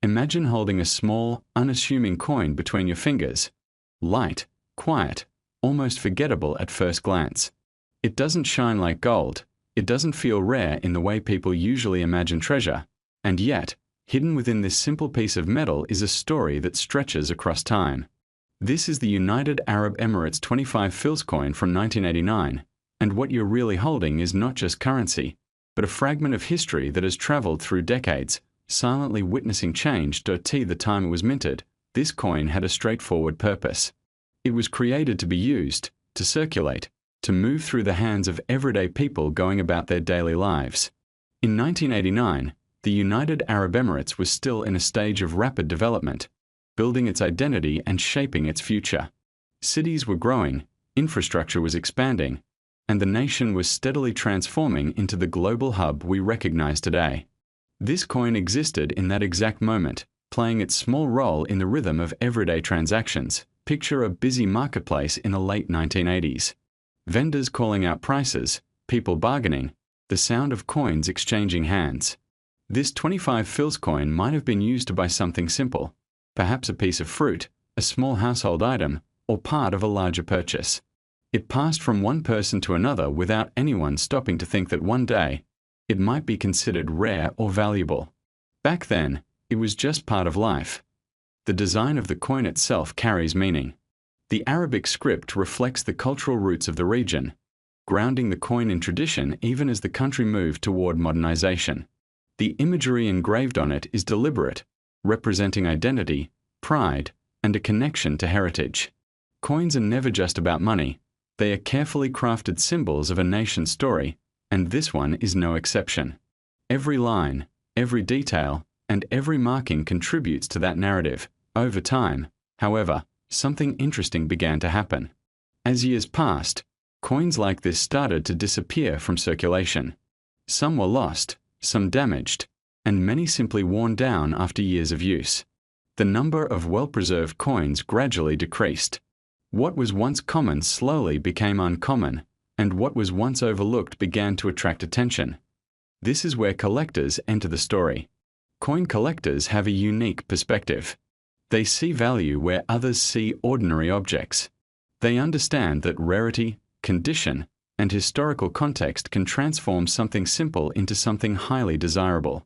Imagine holding a small, unassuming coin between your fingers. Light, quiet, almost forgettable at first glance. It doesn't shine like gold. It doesn't feel rare in the way people usually imagine treasure. And yet, hidden within this simple piece of metal is a story that stretches across time. This is the United Arab Emirates 25 FILS coin from 1989, and what you're really holding is not just currency, but a fragment of history that has traveled through decades, silently witnessing change to the time it was minted. This coin had a straightforward purpose. It was created to be used, to circulate, to move through the hands of everyday people going about their daily lives. In 1989, the United Arab Emirates was still in a stage of rapid development, building its identity and shaping its future. Cities were growing, infrastructure was expanding, and the nation was steadily transforming into the global hub we recognize today. This coin existed in that exact moment, playing its small role in the rhythm of everyday transactions. Picture a busy marketplace in the late 1980s. Vendors calling out prices, people bargaining, the sound of coins exchanging hands. This 25 FILS coin might have been used to buy something simple, perhaps a piece of fruit, a small household item, or part of a larger purchase. It passed from one person to another without anyone stopping to think that one day, it might be considered rare or valuable. Back then, it was just part of life. The design of the coin itself carries meaning. The Arabic script reflects the cultural roots of the region, grounding the coin in tradition even as the country moved toward modernization. The imagery engraved on it is deliberate, representing identity, pride, and a connection to heritage. Coins are never just about money. They are carefully crafted symbols of a nation's story, and this one is no exception. Every line, every detail, and every marking contributes to that narrative. Over time, however, something interesting began to happen. As years passed, coins like this started to disappear from circulation. Some were lost, some damaged, and many simply worn down after years of use. The number of well-preserved coins gradually decreased. What was once common slowly became uncommon, and what was once overlooked began to attract attention. This is where collectors enter the story. Coin collectors have a unique perspective. They see value where others see ordinary objects. They understand that rarity, condition, and historical context can transform something simple into something highly desirable.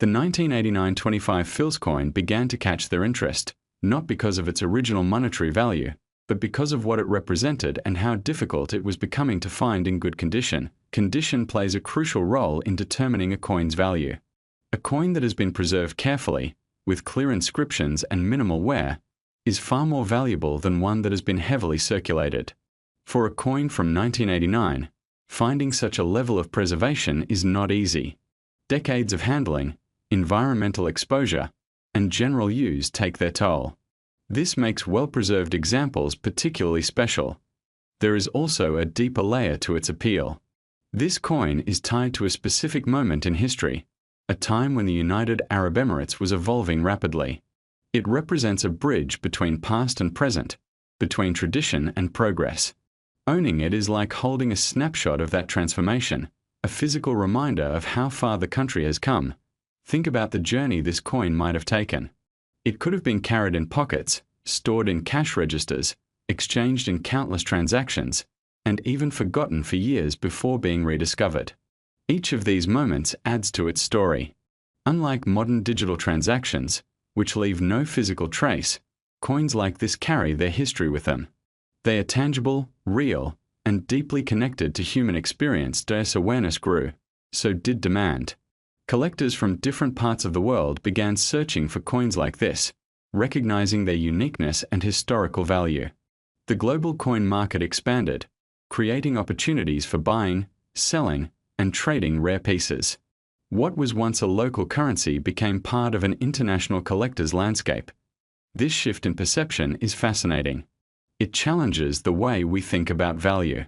The 1989 25 FILS coin began to catch their interest, not because of its original monetary value, but because of what it represented and how difficult it was becoming to find in good condition. Condition plays a crucial role in determining a coin's value. A coin that has been preserved carefully, with clear inscriptions and minimal wear, is far more valuable than one that has been heavily circulated. For a coin from 1989, finding such a level of preservation is not easy. Decades of handling, environmental exposure, and general use take their toll. This makes well-preserved examples particularly special. There is also a deeper layer to its appeal. This coin is tied to a specific moment in history, a time when the United Arab Emirates was evolving rapidly. It represents a bridge between past and present, between tradition and progress. Owning it is like holding a snapshot of that transformation, a physical reminder of how far the country has come. Think about the journey this coin might have taken. It could have been carried in pockets, stored in cash registers, exchanged in countless transactions, and even forgotten for years before being rediscovered. Each of these moments adds to its story. Unlike modern digital transactions, which leave no physical trace, coins like this carry their history with them. They are tangible, real, and deeply connected to human experience. As awareness grew, so did demand. Collectors from different parts of the world began searching for coins like this, recognizing their uniqueness and historical value. The global coin market expanded, creating opportunities for buying, selling, and trading rare pieces. What was once a local currency became part of an international collector's landscape. This shift in perception is fascinating. It challenges the way we think about value.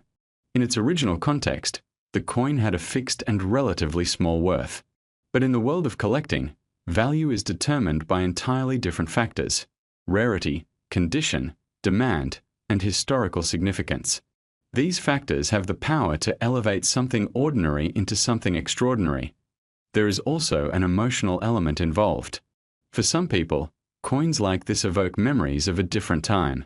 In its original context, the coin had a fixed and relatively small worth. But in the world of collecting, value is determined by entirely different factors: rarity, condition, demand, and historical significance. These factors have the power to elevate something ordinary into something extraordinary. There is also an emotional element involved. For some people, coins like this evoke memories of a different time.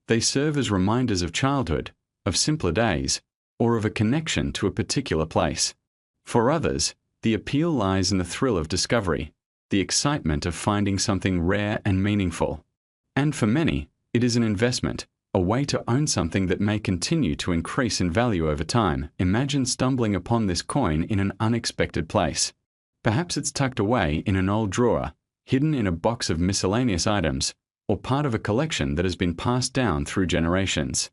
They serve as reminders of childhood, of simpler days, or of a connection to a particular place. For others, the appeal lies in the thrill of discovery, the excitement of finding something rare and meaningful. And for many, it is an investment, a way to own something that may continue to increase in value over time. Imagine stumbling upon this coin in an unexpected place. Perhaps it's tucked away in an old drawer, hidden in a box of miscellaneous items, or part of a collection that has been passed down through generations.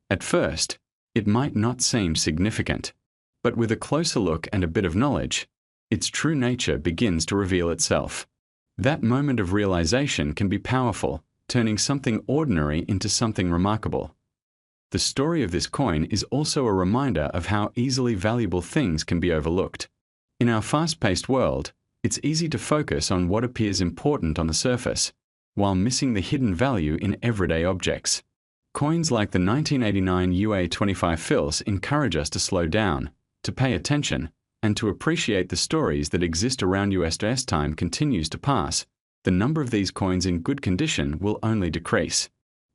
At first, it might not seem significant, but with a closer look and a bit of knowledge, its true nature begins to reveal itself. That moment of realization can be powerful, turning something ordinary into something remarkable. The story of this coin is also a reminder of how easily valuable things can be overlooked. In our fast-paced world, it's easy to focus on what appears important on the surface, while missing the hidden value in everyday objects. Coins like the 1989 UA25 FILS encourage us to slow down, to pay attention, and to appreciate the stories that exist around us. As time continues to pass, the number of these coins in good condition will only decrease.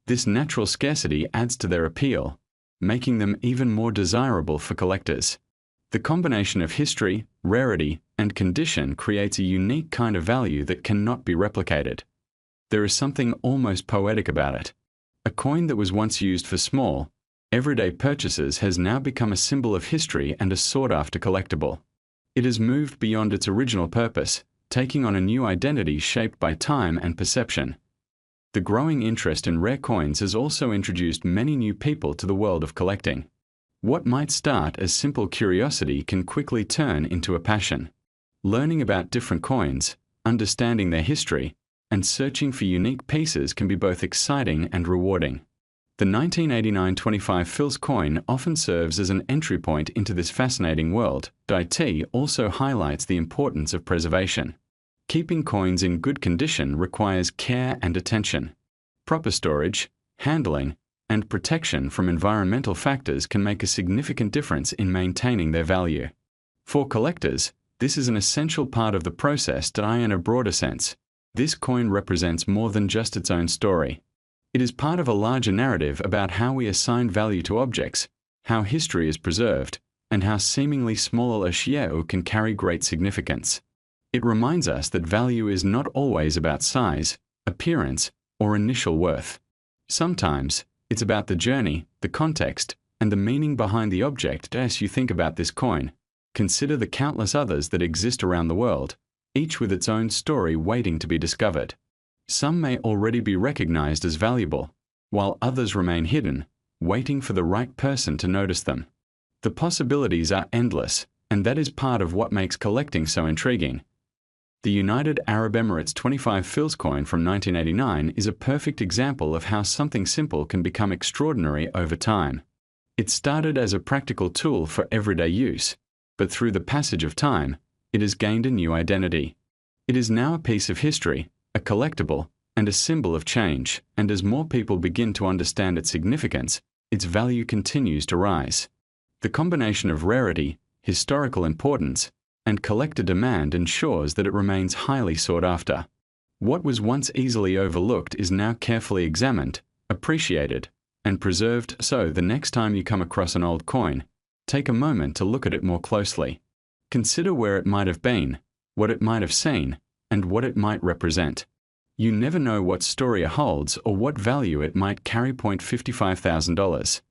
This natural scarcity adds to their appeal, making them even more desirable for collectors. The combination of history, rarity, and condition creates a unique kind of value that cannot be replicated. There is something almost poetic about it. A coin that was once used for small, everyday purchases has now become a symbol of history and a sought-after collectible. It has moved beyond its original purpose, taking on a new identity shaped by time and perception. The growing interest in rare coins has also introduced many new people to the world of collecting. What might start as simple curiosity can quickly turn into a passion. Learning about different coins, understanding their history, and searching for unique pieces can be both exciting and rewarding. The 1989 25 FILS coin often serves as an entry point into this fascinating world. IT also highlights the importance of preservation. Keeping coins in good condition requires care and attention. Proper storage, handling, and protection from environmental factors can make a significant difference in maintaining their value. For collectors, this is an essential part of the process. In a broader sense, this coin represents more than just its own story. It is part of a larger narrative about how we assign value to objects, how history is preserved, and how seemingly small issue can carry great significance. It reminds us that value is not always about size, appearance, or initial worth. Sometimes, it's about the journey, the context, and the meaning behind the object. As you think about this coin, consider the countless others that exist around the world, each with its own story waiting to be discovered. Some may already be recognized as valuable, while others remain hidden, waiting for the right person to notice them. The possibilities are endless, and that is part of what makes collecting so intriguing. The United Arab Emirates 25 FILS coin from 1989 is a perfect example of how something simple can become extraordinary over time. It started as a practical tool for everyday use, but through the passage of time, it has gained a new identity. It is now a piece of history, a collectible, and a symbol of change, and as more people begin to understand its significance, its value continues to rise. The combination of rarity, historical importance, and collector demand ensures that it remains highly sought after. What was once easily overlooked is now carefully examined, appreciated, and preserved. So the next time you come across an old coin, take a moment to look at it more closely. Consider where it might have been, what it might have seen, and what it might represent. You never know what story it holds or what value it might carry. $55,000.